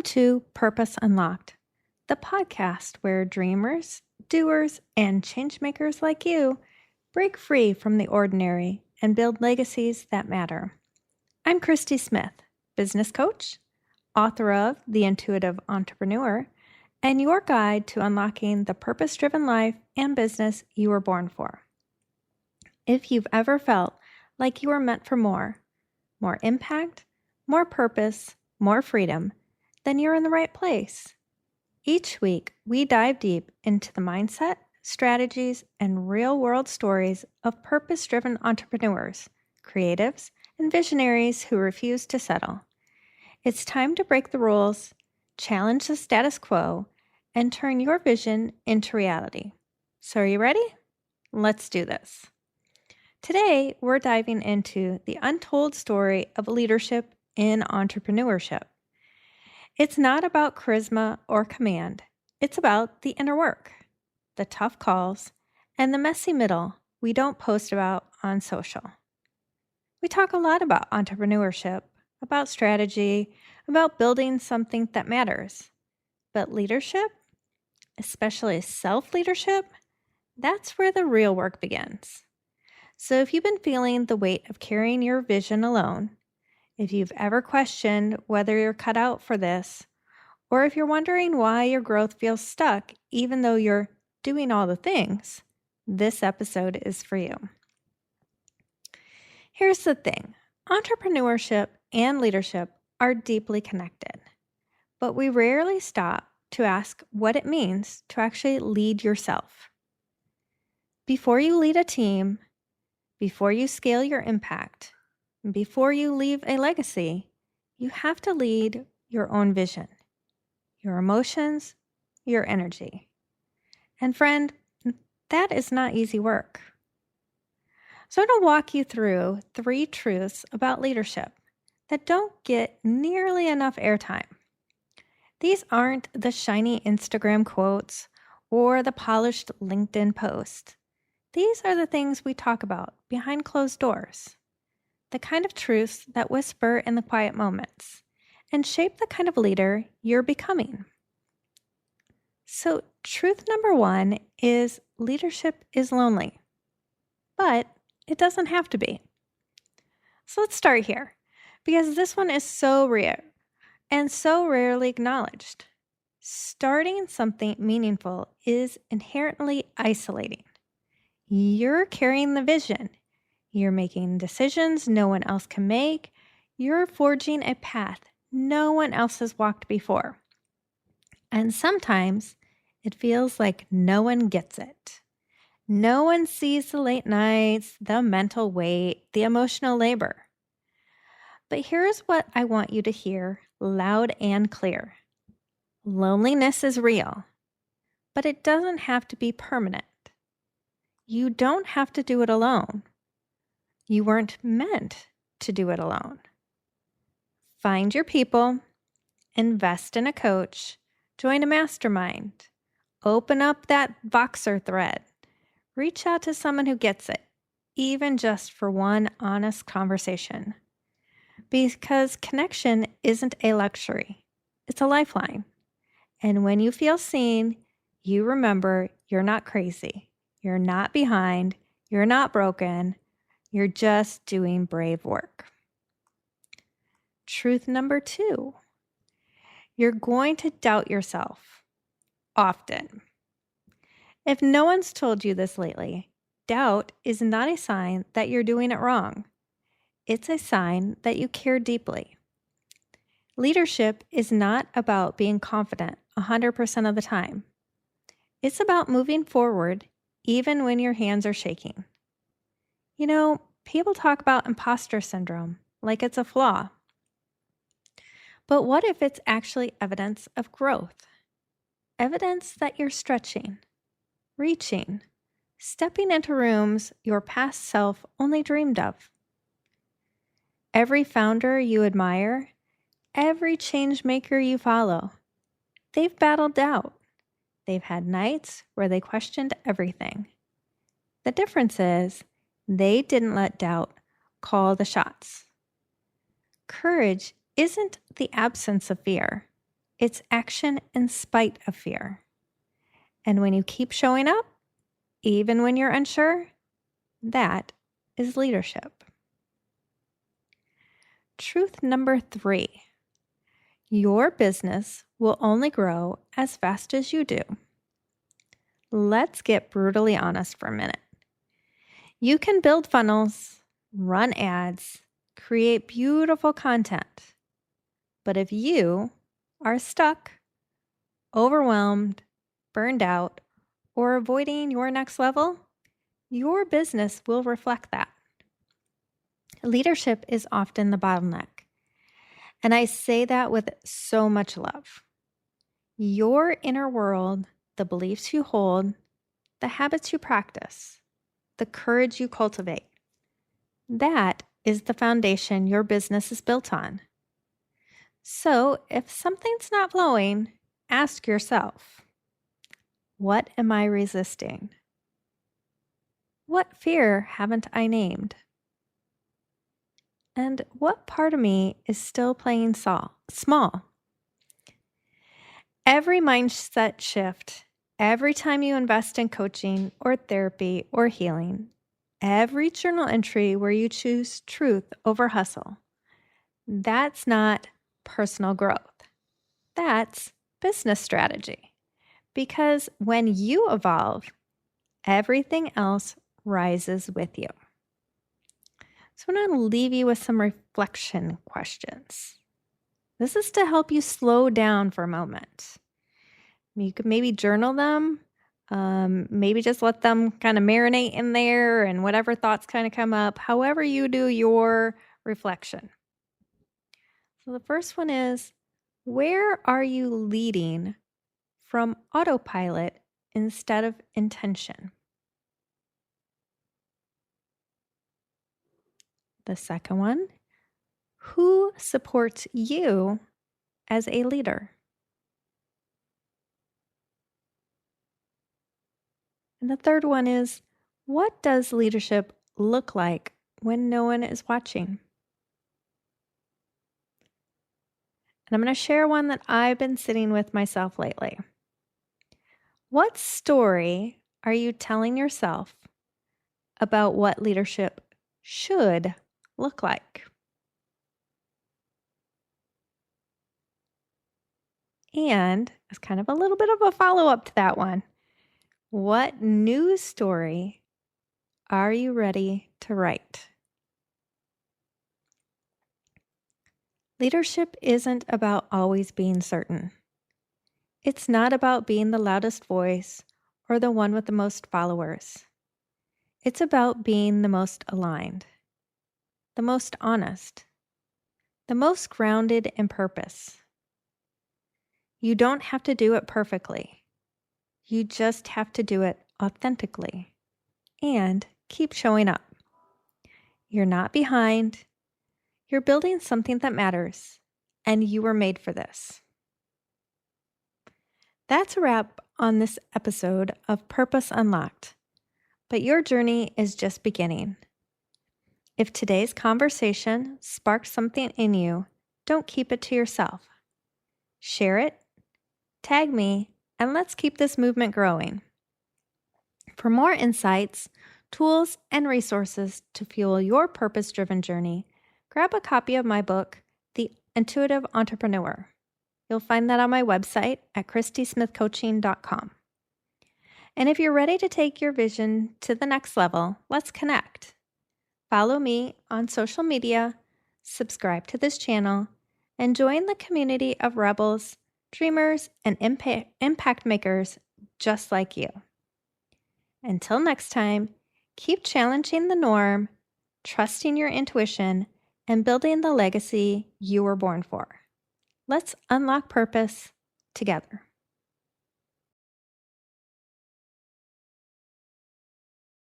to Purpose Unlocked, the podcast where dreamers, doers, and changemakers like you break free from the ordinary and build legacies that matter. I'm Christy Smith, business coach, author of The Intuitive Entrepreneur, and your guide to unlocking the purpose-driven life and business you were born for. If you've ever felt like you were meant for more impact, more purpose, more freedom, then you're in the right place. Each week, we dive deep into the mindset, strategies, and real-world stories of purpose-driven entrepreneurs, creatives, and visionaries who refuse to settle. It's time to break the rules, challenge the status quo, and turn your vision into reality. So are you ready? Let's do this. Today, we're diving into the untold story of leadership in entrepreneurship. It's not about charisma or command. It's about the inner work, the tough calls, and the messy middle we don't post about on social. We talk a lot about entrepreneurship, about strategy, about building something that matters. But leadership, especially self-leadership, that's where the real work begins. So if you've been feeling the weight of carrying your vision alone, if you've ever questioned whether you're cut out for this, or if you're wondering why your growth feels stuck even though you're doing all the things, this episode is for you. Here's the thing. Entrepreneurship and leadership are deeply connected, but we rarely stop to ask what it means to actually lead yourself. Before you lead a team, before you scale your impact, before you leave a legacy, you have to lead your own vision, your emotions, your energy. And friend, that is not easy work. So I'm going to walk you through 3 truths about leadership that don't get nearly enough airtime. These aren't the shiny Instagram quotes or the polished LinkedIn post. These are the things we talk about behind closed doors. The kind of truths that whisper in the quiet moments and shape the kind of leader you're becoming. So, truth number 1 is leadership is lonely, but it doesn't have to be. So let's start here, because this one is so rare and so rarely acknowledged. Starting something meaningful is inherently isolating. You're carrying the vision. You're making decisions no one else can make. You're forging a path no one else has walked before. And sometimes it feels like no one gets it. No one sees the late nights, the mental weight, the emotional labor. But here's what I want you to hear loud and clear. Loneliness is real, but it doesn't have to be permanent. You don't have to do it alone. You weren't meant to do it alone. Find your people, invest in a coach, join a mastermind, open up that Voxer thread, reach out to someone who gets it, even just for one honest conversation. Because connection isn't a luxury, it's a lifeline. And when you feel seen, you remember you're not crazy, you're not behind, you're not broken. You're just doing brave work. Truth number 2, you're going to doubt yourself often. If no one's told you this lately, doubt is not a sign that you're doing it wrong. It's a sign that you care deeply. Leadership is not about being confident 100% of the time. It's about moving forward even when your hands are shaking. You know, people talk about imposter syndrome like it's a flaw. But what if it's actually evidence of growth? Evidence that you're stretching, reaching, stepping into rooms your past self only dreamed of. Every founder you admire, every change maker you follow, they've battled doubt. They've had nights where they questioned everything. The difference is, they didn't let doubt call the shots. Courage isn't the absence of fear. It's action in spite of fear. And when you keep showing up, even when you're unsure, that is leadership. Truth number 3. Your business will only grow as fast as you do. Let's get brutally honest for a minute. You can build funnels, run ads, create beautiful content. But if you are stuck, overwhelmed, burned out, or avoiding your next level, your business will reflect that. Leadership is often the bottleneck. And I say that with so much love. Your inner world, the beliefs you hold, the habits you practice, the courage you cultivate, that is the foundation your business is built on. So if something's not flowing, ask yourself, what am I resisting? What fear haven't I named? And what part of me is still playing small? Every mindset shift, every time you invest in coaching or therapy or healing, every journal entry where you choose truth over hustle, that's not personal growth. That's business strategy. Because when you evolve, everything else rises with you. So I'm going to leave you with some reflection questions. This is to help you slow down for a moment. You could maybe journal them, maybe just let them kind of marinate in there and whatever thoughts kind of come up, however you do your reflection. So the first one is, where are you leading from autopilot instead of intention? The second one, who supports you as a leader? And the third one is, what does leadership look like when no one is watching? And I'm going to share one that I've been sitting with myself lately. What story are you telling yourself about what leadership should look like? And as kind of a little bit of a follow-up to that one, what new story are you ready to write? Leadership isn't about always being certain. It's not about being the loudest voice or the one with the most followers. It's about being the most aligned, the most honest, the most grounded in purpose. You don't have to do it perfectly. You just have to do it authentically and keep showing up. You're not behind. You're building something that matters, and you were made for this. That's a wrap on this episode of Purpose Unlocked, but your journey is just beginning. If today's conversation sparked something in you, don't keep it to yourself. Share it, tag me, and let's keep this movement growing. For more insights, tools, and resources to fuel your purpose-driven journey, grab a copy of my book, The Intuitive Entrepreneur. You'll find that on my website at christysmithcoaching.com. And if you're ready to take your vision to the next level, let's connect. Follow me on social media, subscribe to this channel, and join the community of rebels, dreamers, and impact makers just like you. Until next time, keep challenging the norm, trusting your intuition, and building the legacy you were born for. Let's unlock purpose together.